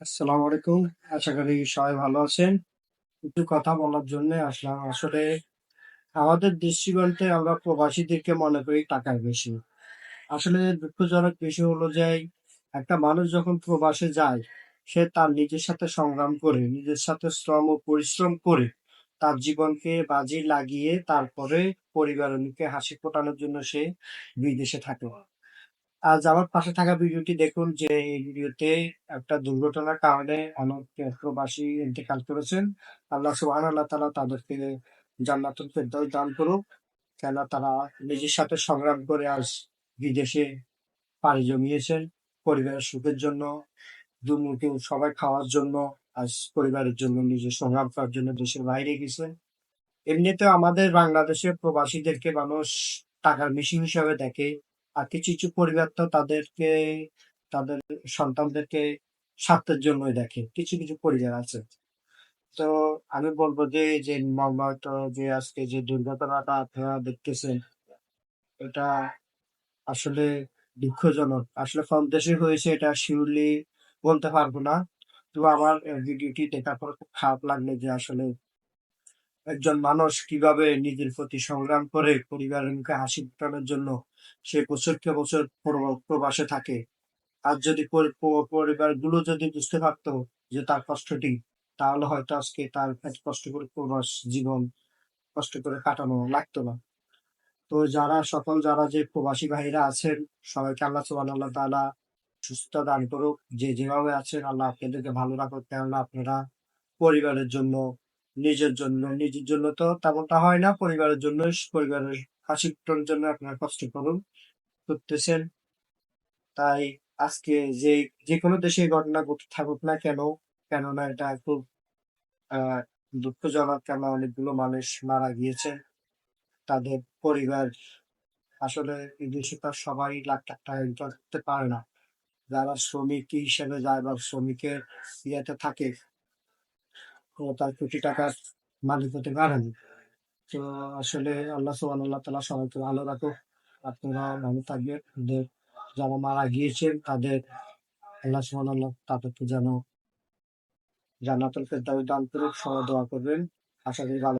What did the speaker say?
আসসালামু আলাইকুম। আশা করি সবাই ভালো আছেন। একটু কথা বলার জন্যে আসলাম। আসলে আমাদের দৃষ্টিকোণে আমরা প্রবাসীদেরকে মনে করি টাকার বেশি। আসলে দুঃখজনক বিষয় হলো যে একটা মানুষ যখন প্রবাসে যায়, সে তার নিজের সাথে সংগ্রাম করে, নিজের সাথে শ্রম ও পরিশ্রম করে, তার জীবনকে বাজি লাগিয়ে তারপরে পরিবারের মুখে হাসি ফোটানোর জন্য সে বিদেশে থাকে। আজ আমার পাশে থাকা ভিডিওটি দেখুন যে এই ভিডিওতে একটা দুর্ঘটনার কারণে অনেক প্রবাসী ইন্তেকাল করেছেন। আল্লাহ সুবহানাহু ওয়া তাআলা তাদেরকে জান্নাতুল ফেরদাউস দান করুক। কেন তারা নিজের সাথে সংগ্রাম করে আজ বিদেশে পাড়ি জমিয়েছেন পরিবারের সুখের জন্য, দুমুঠো সবাই খাওয়ার জন্য, আজ পরিবারের জন্য নিজে সংগ্রাম করার জন্য দেশের বাইরে গেছেন। এমনিতেও আমাদের বাংলাদেশে প্রবাসীদেরকে মানুষ টাকার মেশিন হিসাবে দেখে। আর কিছু, কিছু পরিবার তো তাদেরকে তাদের সন্তানদেরকে স্বার্থের জন্যই দেখে। কিছু, কিছু পরিবার আছে। তো আমি বলব যে, যে মর্মাহত যে আজকে যে দুর্ঘটনাটা আপনারা দেখতেছেন, এটা আসলে দুঃখজনক। আসলে কোন দেশে হয়েছে এটা সিউরলি বলতে পারব না। তো আমার ভিডিওটি দেখার পর খুব খারাপ লাগলো যে আসলে একজন মানুষ কিভাবে নিজের প্রতি সংগ্রাম করে পরিবারের মুখে হাসি ফোটানোর জন্য সে বছরকে বছর প্রবাসে থাকে। আর যদি পরিবারগুলো যদি বুঝতে পারতো যে তার কষ্টটি, তাহলে হয়তো আজকে তার এত কষ্ট করে প্রবাস জীবন কষ্ট করে কাটানো লাগতো না। তো যারা যে প্রবাসী ভাইরা আছেন, সবাইকে আল্লাহ সুবহানাহু ওয়া তাআলা সুস্থতা দান করুক। যে যেভাবে আছেন আল্লাহ আপনাদেরকে ভালো রাখুক। কেননা আপনারা পরিবারের জন্য, নিজের জন্য তো তেমনটা হয় না। পরিবারের জন্যই পরিবারের হাসি ফোটানোর জন্য আপনারা কষ্ট করতেছেন। তাই আজকে যে যেকোনো দেশে এই ঘটনা ঘটে থাকুক না কেন, কেননা এটা খুব আ দুঃখজনক। কেননা অনেকগুলো মানুষ মারা গিয়েছে। তাদের পরিবার আসলে বিদেশে তো আর সবাই লাখ, লাখ টাকা ইনকাম করতে পারে না। যারা শ্রমিক হিসেবে যায় বা শ্রমিকের ইয়েতে থাকে, তো তার কোটি টাকার মালিক হতে পারে না। তো আসলে আল্লাহ সুবহানাহু ওয়া তাআলা সবাইকে ভালো রাখুক। আপনারা ভালো থাকবেন। যারা মারা গিয়েছেন তাদের আল্লাহ সুবহানাহু তাদেরকে যেন জান্নাতুল ফেরদাউস দান করুক। সবাই দোয়া করবেন। আশা করি ভালো